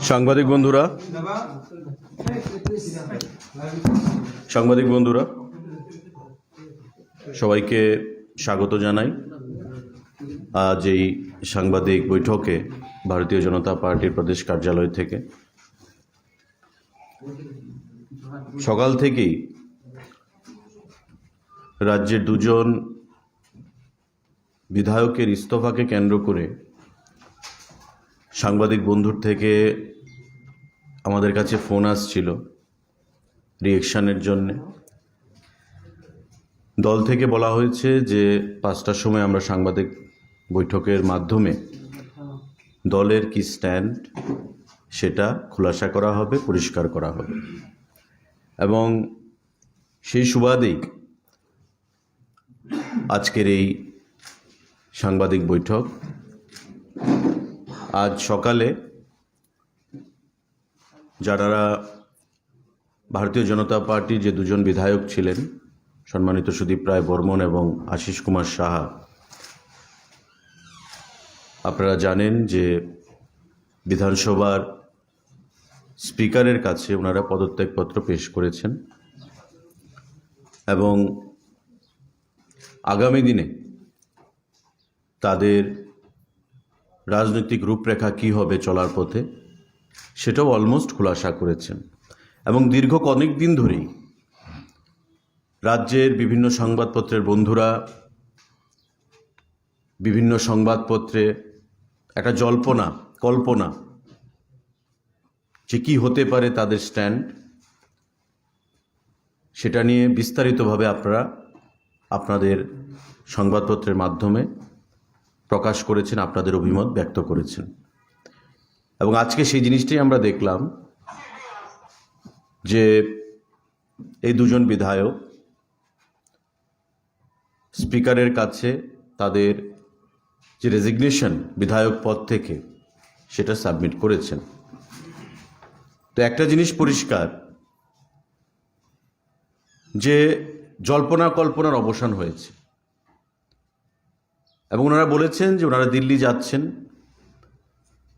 সাংবাদিক বন্ধুরা সবাইকে স্বাগত জানাই। আজ এই সাংবাদিক বৈঠকে ভারতীয় জনতা পার্টির প্রদেশ কার্যালয় থেকে সকাল থেকেই রাজ্যের দুজন বিধায়কের ইস্তফাকে কেন্দ্র করে সাংবাদিক বন্ধুর থেকে আমাদের কাছে ফোন আসছিল রিঅ্যাকশনের জন্য। দল থেকে বলা হয়েছে যে 5টার সময় আমরা সাংবাদিক বৈঠকের মাধ্যমে দলের কি স্ট্যান্ড সেটা খুলাসা করা হবে, পরিষ্কার করা হবে। এবং সেই সুবাদেই আজকের এই সাংবাদিক বৈঠক। আজ সকালে যারা ভারতীয় জনতা পার্টির যে দুজন বিধায়ক ছিলেন, সম্মানিত সুদীপ রায় বর্মন এবং আশিস কুমার সাহা, আপনারা জানেন যে বিধানসভার স্পিকারের কাছে ওনারা পদত্যাগপত্র পেশ করেছেন এবং আগামী দিনে তাদের রাজনৈতিক রূপরেখা কী হবে চলার পথে সেটাও অলমোস্ট খোলাসা করেছেন। এবং দীর্ঘ অনেক দিন ধরেই রাজ্যের বিভিন্ন সংবাদপত্রের বন্ধুরা বিভিন্ন সংবাদপত্রে একটা কল্পনা যে কী হতে পারে তাদের স্ট্যান্ড, সেটা নিয়ে বিস্তারিতভাবে আপনারা আপনাদের সংবাদপত্রের মাধ্যমে প্রকাশ করেছেন, আপনাদের অভিমত ব্যক্ত করেছেন। এবং আজকে সেই জিনিসটাই আমরা দেখলাম যে এই দুজন বিধায়ক স্পিকারের কাছে তাদের যে রেজিগনেশন বিধায়ক পদ থেকে সেটা সাবমিট করেছেন। তো একটা জিনিস পরিষ্কার যে জল্পনা কল্পনার অবসান হয়েছে এবং ওনারা বলেছেন যে ওনারা দিল্লি যাচ্ছেন,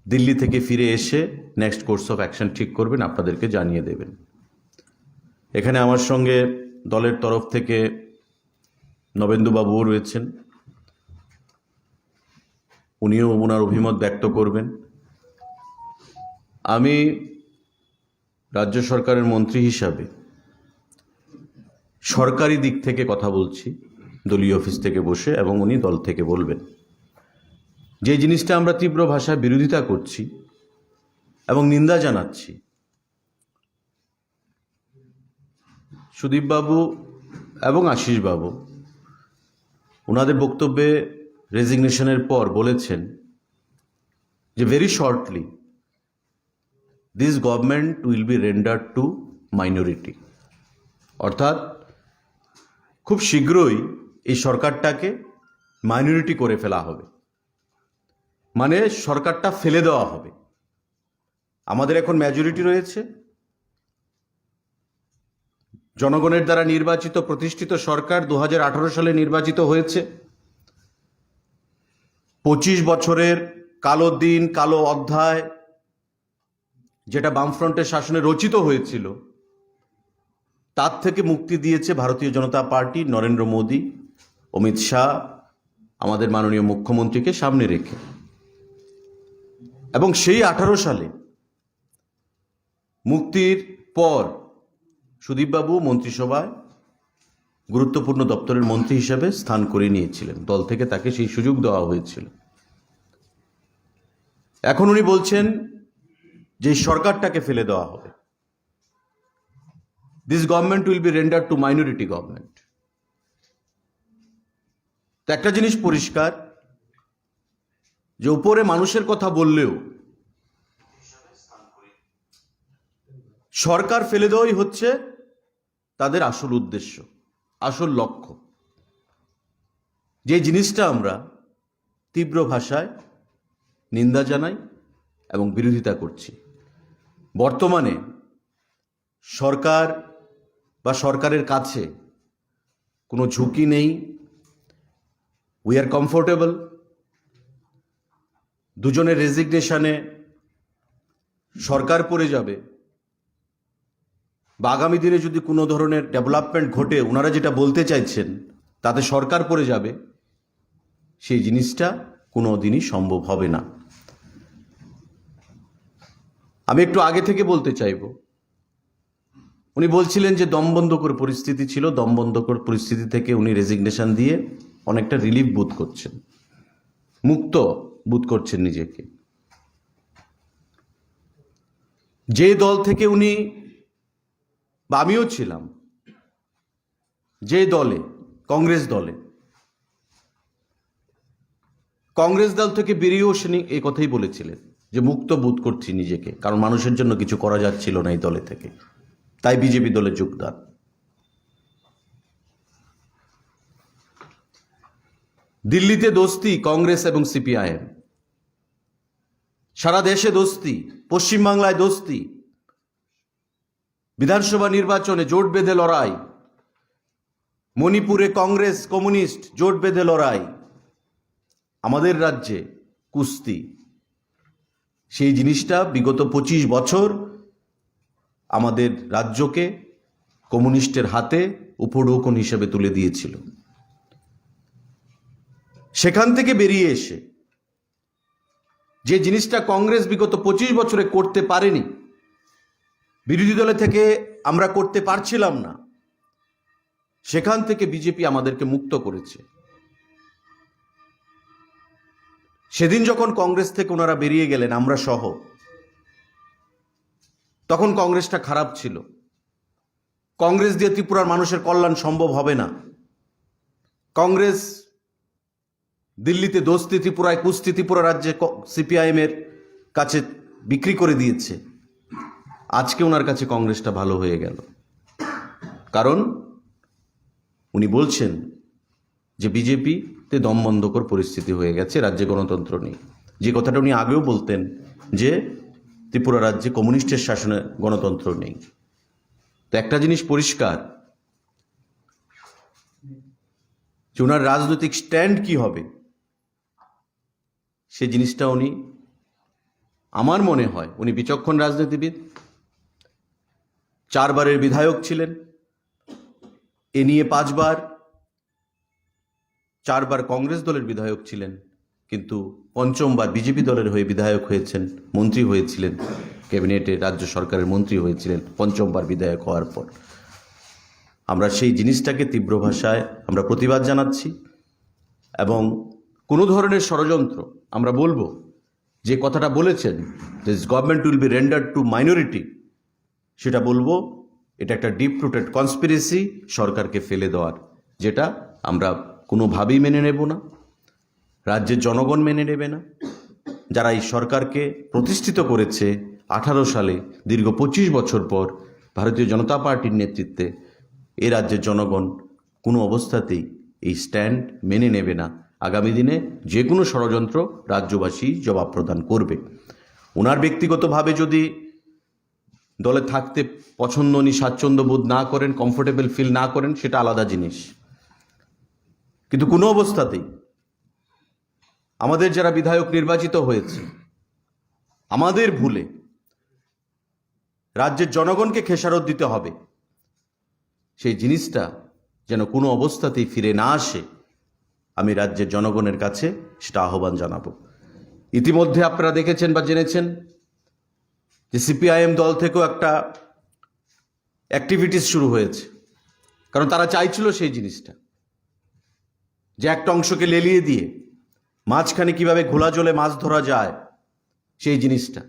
দিল্লি থেকে ফিরে এসে নেক্সট কোর্স অফ অ্যাকশন ঠিক করবেন, আপনাদেরকে জানিয়ে দেবেন। এখানে আমার সঙ্গে দলের তরফ থেকে নবেন্দুবাবুও রয়েছেন, উনিও ওনার অভিমত ব্যক্ত করবেন। আমি রাজ্য সরকারের মন্ত্রী হিসাবে সরকারি দিক থেকে কথা বলছি, দলীয় অফিস থেকে বসে, এবং উনি দল থেকে বলবেন। যে জিনিসটা আমরা তীব্র ভাষায় বিরোধিতা করছি এবং নিন্দা জানাচ্ছি, সুদীপবাবু এবং আশিসবাবু ওনাদের বক্তব্যে রেজিগনেশনের পর বলেছেন যে very shortly this government will be rendered two minority, অর্থাৎ খুব শীঘ্রই এই সরকারটাকে মাইনরিটি করে ফেলা হবে, মানে সরকারটা ফেলে দেওয়া হবে। আমাদের এখন মেজরিটি রয়েছে, জনগণের দ্বারা নির্বাচিত প্রতিষ্ঠিত সরকার 2018 সালে নির্বাচিত হয়েছে। 25 বছরের কালো দিন, কালো অধ্যায় যেটা বামফ্রন্টের শাসনে রচিত হয়েছিল, তার থেকে মুক্তি দিয়েছে ভারতীয় জনতা পার্টি, নরেন্দ্র মোদী, অমিত শাহ, আমাদের মাননীয় মুখ্যমন্ত্রীকে সামনে রেখে। এবং সেই 18 সালে মুক্তির পর সুদীপবাবু মন্ত্রিসভায় গুরুত্বপূর্ণ দপ্তরের মন্ত্রী হিসেবে স্থান করে নিয়েছিলেন, দল থেকে তাকে সেই সুযোগ দেওয়া হয়েছিল। এখন উনি বলছেন যে সরকারটাকে ফেলে দেওয়া হবে, this government will be rendered two minority government. তো একটা জিনিস পরিষ্কার যে উপরে মানুষের কথা বললেও সরকার ফেলে দেওয়াই হচ্ছে তাদের আসল উদ্দেশ্য, আসল লক্ষ্য। যে জিনিসটা আমরা তীব্র ভাষায় নিন্দা জানাই এবং বিরোধিতা করছি। বর্তমানে সরকার বা সরকারের কাছে কোনো ঝুঁকি নেই, উই আর কমফোর্টেবল। দুজনের রেজিগনেশনে সরকার পড়ে যাবে বা আগামী দিনে যদি কোনো ধরনের ডেভেলপমেন্ট ঘটে ওনারা যেটা বলতে চাইছেন তাতে সরকার পড়ে যাবে, সেই জিনিসটা কোনো দিনই সম্ভব হবে না। আমি একটু আগে থেকে বলতে চাইব, উনি বলছিলেন যে দমবন্ধকর পরিস্থিতি ছিল, দমবন্ধকর পরিস্থিতি থেকে উনি রেজিগনেশন দিয়ে অনেকটা রিলিফ বোধ করছেন, মুক্ত বোধ করছেন নিজেকে। যে দল থেকে উনি বা আমিও ছিলাম, যে দলে, কংগ্রেস দলে, কংগ্রেস দল থেকে বেরিয়েও তিনি এই কথাই বলেছিলেন যে মুক্ত বোধ করছি নিজেকে, কারণ মানুষের জন্য কিছু করা যাচ্ছিল না এই দলে থেকে, তাই বিজেপি দলে যোগদান। দিল্লিতে দোস্তি কংগ্রেস এবং সিপিআইএম, সারা দেশে দোস্তি, পশ্চিমবাংলায় দোস্তি, বিধানসভা নির্বাচনে জোট বেঁধে লড়াই, মণিপুরে কংগ্রেস কমিউনিস্ট জোট বেঁধে লড়াই, আমাদের রাজ্যে কুস্তি। সেই জিনিসটা বিগত 25 বছর আমাদের রাজ্যকে কমিউনিস্টের হাতে উপঢৌকন হিসেবে তুলে দিয়েছিল। সেখান থেকে বেরিয়ে এসে যে জিনিসটা কংগ্রেস বিগত 25 বছরে করতে পারেনি, বিরোধী দলে থেকে আমরা করতে পারছিলাম না, সেখান থেকে বিজেপি আমাদেরকে মুক্ত করেছে। সেদিন যখন কংগ্রেস থেকে ওনারা বেরিয়ে গেলেন, আমরা সহ, তখন কংগ্রেসটা খারাপ ছিল। কংগ্রেস দিয়ে ত্রিপুরার মানুষের কল্যাণ সম্ভব হবে না। কংগ্রেস দিল্লিতে দোস্তি, ত্রিপুরায় কুস্তি, ত্রিপুরা রাজ্যে সিপিআইএম এর কাছে বিক্রি করে দিয়েছে। আজকে ওনার কাছে কংগ্রেসটা ভালো হয়ে গেল, কারণ উনি বলছেন যে বিজেপিতে দমবন্ধকর পরিস্থিতি হয়ে গেছে, রাজ্যে গণতন্ত্র নেই। যে কথাটা উনি আগেও বলতেন যে ত্রিপুরা রাজ্যে কমিউনিস্টের শাসনে গণতন্ত্র নেই। তো একটা জিনিস পরিষ্কার যে ওনার রাজনৈতিক স্ট্যান্ড কি হবে, সে জিনিসটা উনি, আমার মনে হয় উনি বিচক্ষণ রাজনীতিবিদ, 4 বারের বিধায়ক ছিলেন, এ নিয়ে 5 বার, 4 বার কংগ্রেস দলের বিধায়ক ছিলেন, কিন্তু 5ম বার বিজেপি দলের হয়ে বিধায়ক হয়েছেন, মন্ত্রী হয়েছিলেন, ক্যাবিনেটে রাজ্য সরকারের মন্ত্রী হয়েছিলেন 5ম বার বিধায়ক হওয়ার পর। আমরা সেই জিনিসটাকে তীব্র ভাষায় আমরা প্রতিবাদ জানাচ্ছি, এবং কোনো ধরনের ষড়যন্ত্র, আমরা বলবো যে কথাটা বলেছেন this government will be rendered two minority, সেটা বলবো এটা একটা ডিপ রুটেড কনস্পিরেসি সরকারকে ফেলে দেওয়ার, যেটা আমরা কোনোভাবেই মেনে নেব না, রাজ্যের জনগণ মেনে নেবে না। যারা এই সরকারকে প্রতিষ্ঠিত করেছে 18 সালে, দীর্ঘ 25 বছর পর ভারতীয় জনতা পার্টির নেতৃত্বে, এ রাজ্যের জনগণ কোনো অবস্থাতেই এই স্ট্যান্ড মেনে নেবে না। আগামী দিনে যে কোনো ষড়যন্ত্র রাজ্যবাসী জবাব প্রদান করবে। ওনার ব্যক্তিগতভাবে যদি দলে থাকতে পছন্দ, উনি স্বাচ্ছন্দ্য বোধ না করেন, কমফোর্টেবল ফিল না করেন, সেটা আলাদা জিনিস, কিন্তু কোনো অবস্থাতেই আমাদের যারা বিধায়ক নির্বাচিত হয়েছে, আমাদের ভুলে রাজ্যের জনগণকে খেসারত দিতে হবে, সেই জিনিসটা যেন কোনো অবস্থাতেই ফিরে না আসে, আমি রাজ্যের জনগণের কাছে সেটা আহ্বান জানাবো। ইতিমধ্যে আপনারা দেখেছেন বা জেনেছেন যে সিপিআইএম দল থেকেও একটা অ্যাক্টিভিটিস শুরু হয়েছে, কারণ তারা চাইছিল সেই জিনিসটা, যে একটা অংশকে লেলিয়ে দিয়ে মাঝখানে কিভাবে ঘোলা জলে মাছ ধরা যায় সেই জিনিসটা,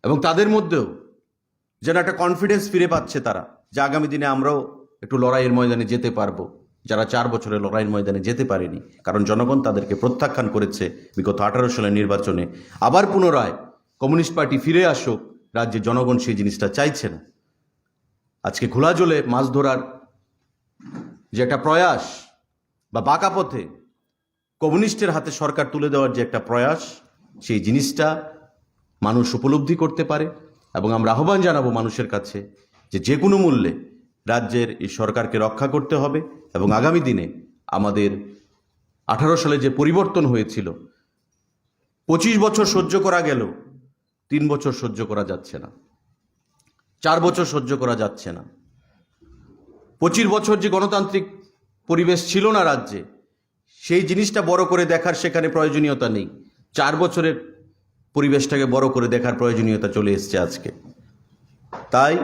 এবং তাদের মধ্যেও যেন একটা কনফিডেন্স ফিরে পাচ্ছে তারা, যে আগামী দিনে আমরাও একটু লড়াইয়ের ময়দানে যেতে পারবো, যারা 4 বছরে লড়াইয়ের ময়দানে যেতে পারেনি, কারণ জনগণ তাদেরকে প্রত্যাখ্যান করেছে বিগত 18 সালের নির্বাচনে। আবার পুনরায় কমিউনিস্ট পার্টি ফিরে আসুক, রাজ্যের জনগণ সেই জিনিসটা চাইছে না। আজকে খোলা জলে মাছ ধরার যে একটা প্রয়াস, বা বাঁকা পথে কমিউনিস্টের হাতে সরকার তুলে দেওয়ার যে একটা প্রয়াস, সেই জিনিসটা মানুষ উপলব্ধি করতে পারে, এবং আমরা আহ্বান জানাবো মানুষের কাছে যে কোনো মূল্যে রাজ্যের এই সরকারকে রক্ষা করতে হবে, এবং আগামী দিনে আমাদের 18 সালে যে পরিবর্তন হয়েছিল, 25 বছর সহ্য করা গেল, 3 বছর সহ্য করা যাচ্ছে না, 4 বছর সহ্য করা যাচ্ছে না। 25 বছর যে গণতান্ত্রিক পরিবেশ ছিল না রাজ্যে, সেই জিনিসটা বড় করে দেখার সেখানে প্রয়োজনীয়তা নেই। 4 বছরের পরিবেশটাকে বড় করে দেখার প্রয়োজনীয়তা চলে এসছে আজকে। তাই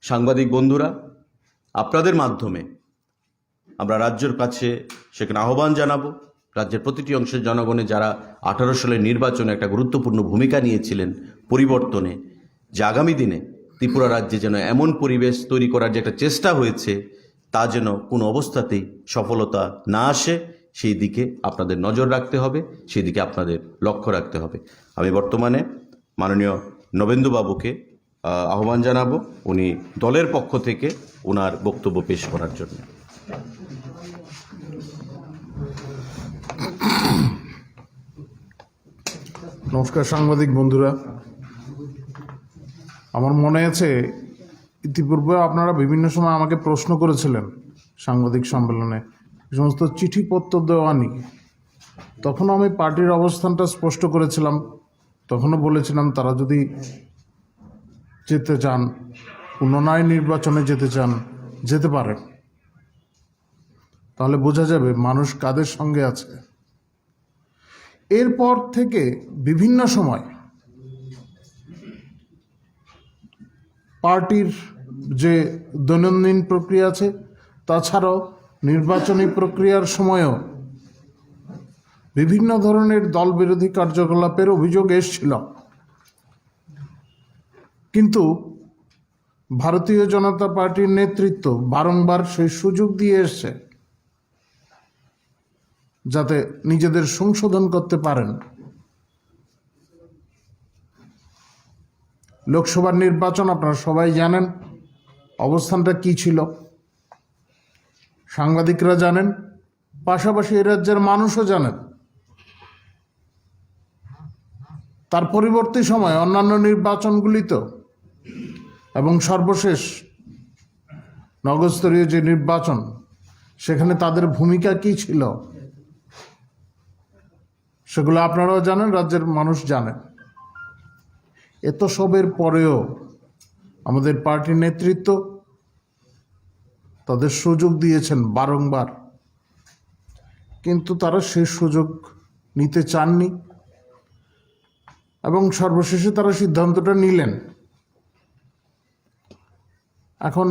সাংবাদিক বন্ধুরা, আপনাদের মাধ্যমে আমরা রাজ্যের কাছে সেখানে আহ্বান জানাবো, রাজ্যের প্রতিটি অংশের জনগণে যারা 18 সালের নির্বাচনে একটা গুরুত্বপূর্ণ ভূমিকা নিয়েছিলেন পরিবর্তনে, যে আগামী দিনে ত্রিপুরা রাজ্যে যেন এমন পরিবেশ তৈরি করার যে একটা চেষ্টা হয়েছে, তা যেন কোনো অবস্থাতেই সফলতা না আসে, সেই দিকে আপনাদের নজর রাখতে হবে, সেই দিকে আপনাদের লক্ষ্য রাখতে হবে। আমি বর্তমানে মাননীয় নবেন্দুবাবুকে আহ্বান জানাবো, উনি দলের পক্ষ থেকে ওনার বক্তব্য পেশ করার জন্য। নমস্কার সাংবাদিক বন্ধুরা, আমার মনে আছে ইতিপূর্বে আপনারা বিভিন্ন সময় আমাকে প্রশ্ন করেছিলেন সাংবাদিক সম্মেলনে সমস্ত চিঠিপত্র দেওয়া নিয়ে। তখন আমি পার্টির অবস্থানটা স্পষ্ট করেছিলাম, তখনও বলেছিলাম তারা যদি যেতে চান, পুনরায় নির্বাচনে যেতে চান, যেতে পারেন, তাহলে বোঝা যাবে মানুষ কাদের সঙ্গে আছে। এরপর থেকে বিভিন্ন সময় পার্টির যে দৈনন্দিন প্রক্রিয়া আছে, তাছাড়াও নির্বাচনী প্রক্রিয়ার সময়ও বিভিন্ন ধরনের দলবিরোধী কার্যকলাপের অভিযোগ এসেছিল, কিন্তু ভারতীয় জনতা পার্টির নেতৃত্ব বারংবার সেই সুযোগ দিয়ে এসছে যাতে নিজেদের সংশোধন করতে পারেন। লোকসভার নির্বাচন আপনারা সবাই জানেন অবস্থানটা কি ছিল, সাংবাদিকরা জানেন, পাশাপাশি এই রাজ্যের মানুষও জানেন। তার পরবর্তী সময় অন্যান্য নির্বাচনগুলিতেও এবং সর্বশেষ নগরস্তরীয় যে নির্বাচন, সেখানে তাদের ভূমিকা কি ছিল সেগুলো আপনারাও জানেন, রাজ্যের মানুষ জানেন। এত সবের পরেও আমাদের পার্টির নেতৃত্ব তাদের সুযোগ দিয়েছেন বারংবার, কিন্তু তারা সেই সুযোগ নিতে চাননি এবং সর্বশেষে তারা সিদ্ধান্তটা নিলেন। এখন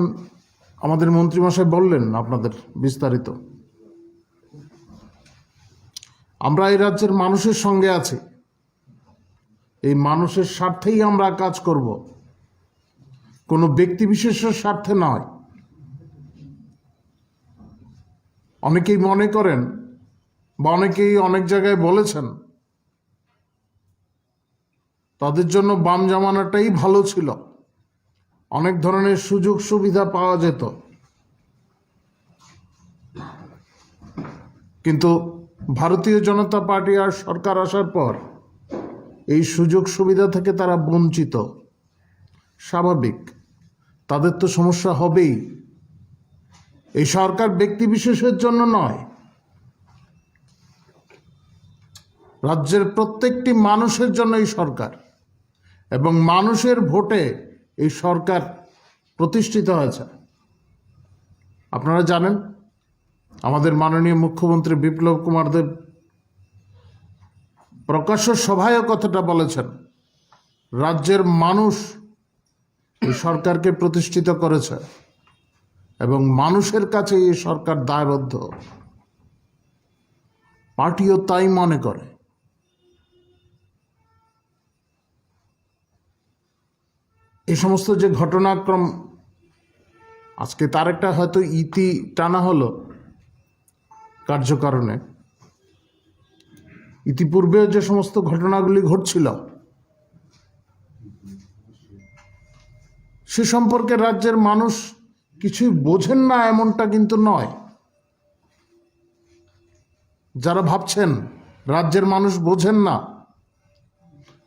আমাদের মন্ত্রীমশাই বললেন আপনাদের বিস্তারিত। আমরা এই রাজ্যের মানুষের সঙ্গে আছি, এই মানুষের স্বার্থেই আমরা কাজ করব, কোনো ব্যক্তিবিশেষের স্বার্থে নয়। অনেকেই মনে করেন বা অনেকেই অনেক জায়গায় বলেছেন তাদের জন্য বাম জামানাটাই ভালো ছিল, অনেক ধরনের সুযোগ সুবিধা পাওয়া যেত, কিন্তু ভারতীয় জনতা পার্টি আর সরকার আসার পর এই সুযোগ সুবিধা থেকে তারা বঞ্চিত। স্বাভাবিক, তাদের তো সমস্যা হবেই। এই সরকার ব্যক্তিবিশেষের জন্য নয়, রাজ্যের প্রত্যেকটি মানুষের জন্য এই সরকার, এবং মানুষের ভোটে এই সরকার প্রতিষ্ঠিত হয়েছে। আপনারা জানেন আমাদের মাননীয় মুখ্যমন্ত্রী বিপ্লব কুমার দেব প্রকাশ্য সভায়ও কথাটা বলেছেন, রাজ্যের মানুষ এই সরকারকে প্রতিষ্ঠিত করেছে এবং মানুষের কাছে এই সরকার দায়বদ্ধ। পার্টিও তাই মনে করে। এই সমস্ত যে ঘটনাক্রম, আজকে তার একটা হয়তো ইতি টানা হলো কার্যকারণে, ইতিপূর্বে যে সমস্ত ঘটনাগুলি ঘটছিল সে সম্পর্কে রাজ্যের মানুষ কিছুই বোঝেন না এমনটা কিন্তু নয়। যারা ভাবছেন রাজ্যের মানুষ বোঝেন না,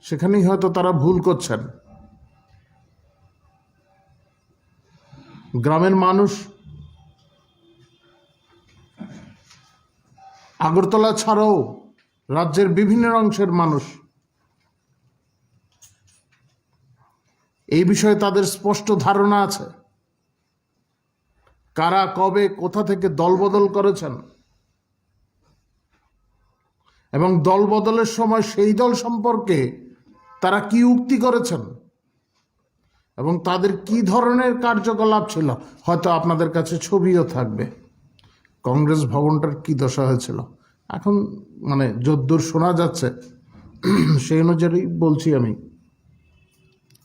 সেখানেই হয়তো তারা ভুল করছেন। গ্রামের মানুষ আগরতলা ছাড়াও রাজ্যের বিভিন্ন অংশের মানুষ। এই বিষয়ে তাদের স্পষ্ট ধারণা আছে। কারা কবে কোথা থেকে দলবদল করেছেন এবং দলবদলের সময় সেই দল সম্পর্কে তারা কি উক্তি করেছেন এবং তাদের কি ধরনের কার্যকলাপ ছিল। হয়তো আপনাদের কাছে ছবিও থাকবে কংগ্রেস ভবনটার কি দশা হয়েছিল। এখন মানে যদ্দূর শোনা যাচ্ছে সেই অনুযায়ী বলছি আমি,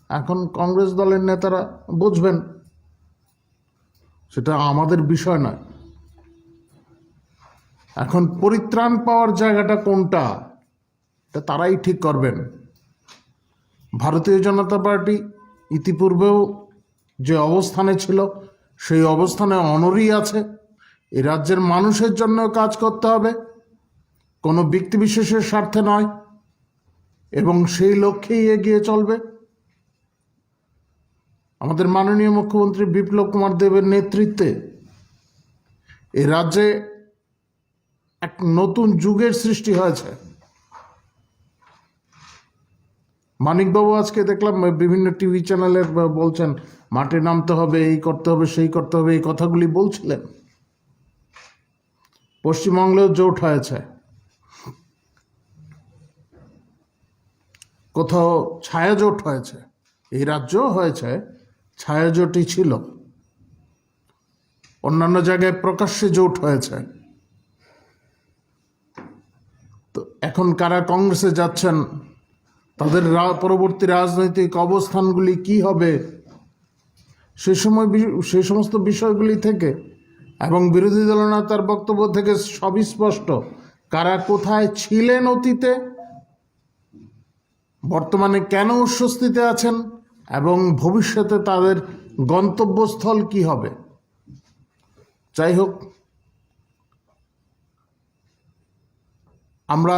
এখন কংগ্রেস দলের নেতারা বুঝবেন, সেটা আমাদের বিষয় নয়। এখন পরিত্রাণ পাওয়ার জায়গাটা কোনটা এটা তারাই ঠিক করবেন। ভারতীয় জনতা পার্টি ইতিপূর্বেও যে অবস্থানে ছিল সেই অবস্থানে অনড়ই আছে। এই রাজ্যের মানুষের জন্য কাজ করতে হবে, কোনো ব্যক্তিবিশেষের স্বার্থে নয়, এবং সেই লক্ষ্যেই এগিয়ে চলবে। আমাদের মাননীয় মুখ্যমন্ত্রী বিপ্লব কুমার দেবের নেতৃত্বে এই রাজ্যে এক নতুন যুগের সৃষ্টি হয়েছে। মানিকবাবু আজকে দেখলাম বিভিন্ন টিভি চ্যানেলে বলছেন মাঠে নামতে হবে, এই করতে হবে, সেই করতে হবে, এই কথাগুলি বলছিলেন। পশ্চিমবঙ্গেও জোট হয়েছে, কোথাও ছায়া জোট হয়েছে, এই রাজ্যও হয়েছে, ছায়া জোটই ছিল। অন্যান্য জায়গায় প্রকাশ্যে জোট হয়েছে। তো এখন কারা কংগ্রেসে যাচ্ছেন, তাদের পরবর্তী রাজনৈতিক অবস্থানগুলি কি হবে, সেই সমস্ত বিষয়গুলি থেকে এবং বিরোধী দলনেতার বক্তব্য থেকে সবই স্পষ্ট কারা কোথায় ছিলেন অতীতে, বর্তমানে কেন অস্বস্তিতে আছেন এবং ভবিষ্যতে তাদের গন্তব্যস্থল কি হবে। যাই হোক, আমরা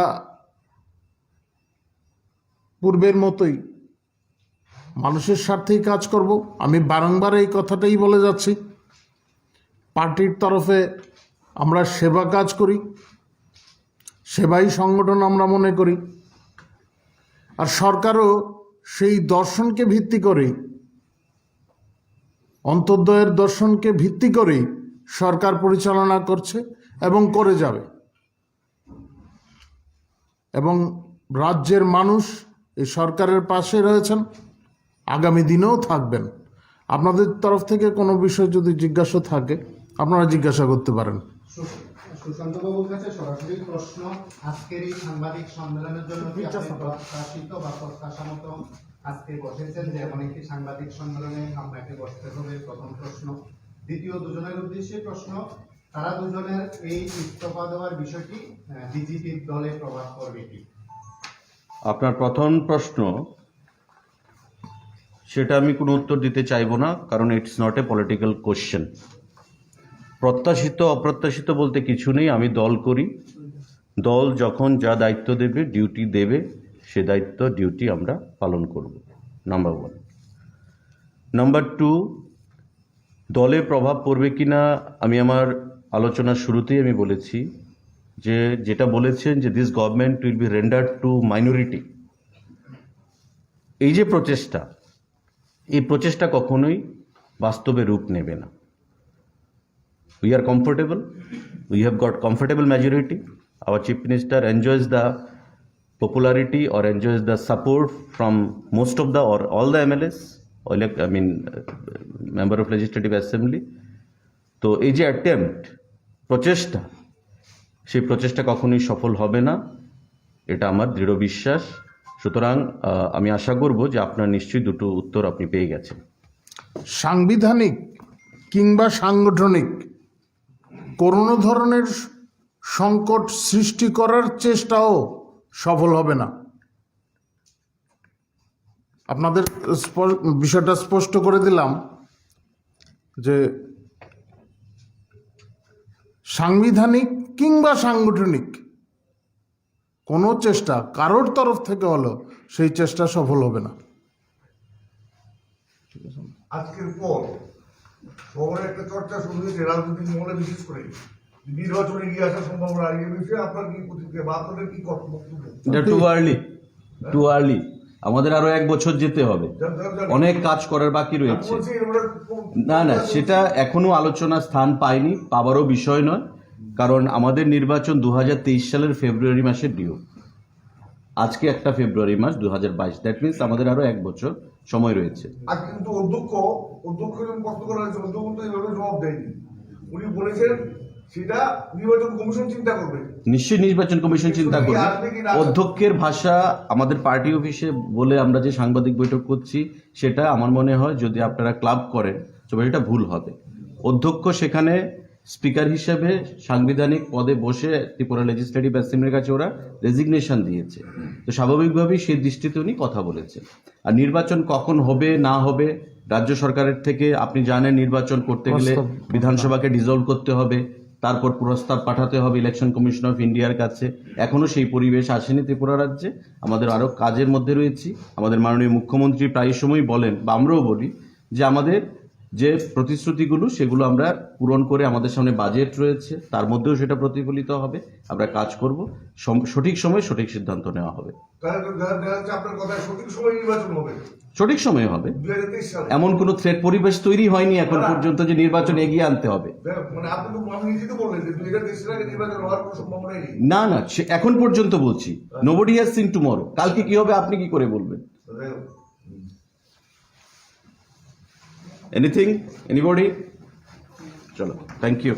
পূর্বের মতোই মানুষের স্বার্থেই কাজ করব। আমি বারংবার এই কথাটাই বলে যাচ্ছি। পার্টির তরফে আমরা সেবা কাজ করি, সেবাই সংগঠন আমরা মনে করি, আর সরকারও সেই দর্শনকে ভিত্তি করেই, অন্তর্দয়ের দর্শনকে ভিত্তি করেই সরকার পরিচালনা করছে এবং করে যাবে। এবং রাজ্যের মানুষ এই সরকারের পাশে রয়েছেন, আগামী দিনেও থাকবেন। আপনাদের তরফ থেকে কোনো বিষয় যদি জিজ্ঞাসা থাকে আপনারা জিজ্ঞাসা করতে পারেন। সুশান্তবাবুর কাছে সরাসরি প্রশ্ন, আজকের এই সাংবাদিক সম্মেলনের জন্য কি আপনি প্রত্যাশিত বা প্রত্যাশা মতো আজকে বসেছেন যে এমন একটি সাংবাদিক সম্মেলনে আপনাকে বসতে হবে? প্রথম প্রশ্ন। দ্বিতীয়, দুজনের উদ্দেশ্যে প্রশ্ন, তারা দুজনের এই ইস্তফা দেওয়ার বিষয়টি বিজেপির দলে প্রভাব করবে কি? আপনার প্রথম প্রশ্ন, সেটা আমি কোনো উত্তর দিতে চাইবো না, কারণ it's not a political question. প্রত্যাশিত অপ্রত্যাশিত বলতে কিছু নেই। আমি দল করি, দল যখন যা দায়িত্ব দেবে, ডিউটি দেবে, সে দায়িত্ব ডিউটি আমরা পালন করব, নাম্বার 1। নাম্বার 2, দলে প্রভাব পড়বে কি না, আমি আমার আলোচনার শুরুতেই আমি বলেছি যে যেটা বলেছেন যে this government will be rendered two minority. এই যে প্রচেষ্টা, এই প্রচেষ্টা কখনোই বাস্তবে রূপ নেবে না। We are comfortable. We have got comfortable majority. Our Chief Minister enjoys the popularity or enjoys the support from most of the or all the MLAs, or member of Legislative Assembly. তো এই যে attempt, প্রচেষ্টা, সেই প্রচেষ্টা কখনোই সফল হবে না, এটা আমার দৃঢ় বিশ্বাস। সুতরাং আমি আশা করব যে আপনার নিশ্চয়ই দুটো উত্তর আপনি পেয়ে গেছেন। সাংবিধানিক কিংবা সাংগঠনিক কোনো ধরনের সংকট সৃষ্টি করার চেষ্টাও সফল হবে না। আপনাদের বিষয়টা স্পষ্ট করে দিলাম যে সাংবিধানিক কিংবা সাংগঠনিক কোনো চেষ্টা কারোর তরফ থেকে হলো সেই চেষ্টা সফল হবে না। আজকের পর শহরে একটা চর্চা শুরু হয়েছে রাজনৈতিক মহলে, বিশেষ করে নির্বাচনে এগিয়ে আসার সম্ভাবনা এই বিষয়ে আপনার কি প্রতিক্রিয়া বা আপনাদের কি বক্তব্য? এটা টু আর্লি আমাদের আরো 1 বছর যেতে হবে, অনেক কাজ করার বাকি রয়েছে। না সেটা এখনো আলোচনা স্থান পায়নি, পাবারও বিষয় নয়, কারণ আমাদের নির্বাচন 2023 সালের ফেব্রুয়ারি মাসের ডিউ। আজকে 1 ফেব্রুয়ারি মাস 2022, দ্যাট মিনস আমাদের আরো 1 বছর সময় রয়েছে। আর কিন্তু অধ্যক্ষ যখন প্রশ্ন করা হয়েছে, অধ্যক্ষ তো এইভাবে জবাব দেয়নি। উনি বলেছেন সেটা নির্বাচন কমিশন চিন্তা করবে। নিশ্চয়ই নির্বাচন কমিশন চিন্তা করবে। অধ্যক্ষের ভাষা আমাদের পার্টি অফিসে বলে আমরা যে সাংবাদিক বৈঠক করছি, সেটা আমার মনে হয় যদি আপনারা ক্লাব করেন তবে এটা ভুল হবে। অধ্যক্ষ সেখানে স্পিকার হিসেবে সাংবিধানিক পদে বসে ত্রিপুরা লেজিসলেটিভ অ্যাসেম্বলির কাছে ওরা রেজিগনেশন দিয়েছে, তো স্বাভাবিকভাবেই সেই দৃষ্টিতে উনি কথা বলেছেন। আর নির্বাচন কখন হবে না হবে রাজ্য সরকারের থেকে আপনি জানেন, নির্বাচন করতে গেলে বিধানসভাকে ডিসলভ করতে হবে, তারপর প্রস্তাব পাঠাতে হবে ইলেকশন কমিশন অফ ইন্ডিয়ার কাছে। এখনো সেই পরিবেশ আসেনি ত্রিপুরা রাজ্যে, আমাদের আরো কাজের মধ্যে রয়েছি। আমাদের মাননীয় মুখ্যমন্ত্রী প্রায় সময় বলেন বা আমরাও বলি যে আমাদের যে প্রতিশ্রুতিগুলো সেগুলো আমরা পূরণ করে, আমাদের সামনে বাজেট রয়েছে তার মধ্যেও সেটা প্রতিফলিত হবে। আমরা কাজ করব, সঠিক সময়ে সঠিক সিদ্ধান্ত নেওয়া হবে। আপনার কথায় সঠিক সময় নির্বাচন হবে, সঠিক সময় হবে। 2023 সালে এমন কোনো থ্রেট পরিবেশ তৈরি হয়নি এখন পর্যন্ত যে নির্বাচন এগিয়ে আনতে হবে। মানে আপনি তো আমি নিজে তো বললেন যে 2023 সালে নির্বাচন হওয়ার কোনো সম্ভাবনাই নেই। না এখন পর্যন্ত বলছি, নোবডি হ্যাজ সিন টুমরো। কালকে কি হবে আপনি কি করে বলবেন? Anything, anybody? চলো, থ্যাংক ইউ।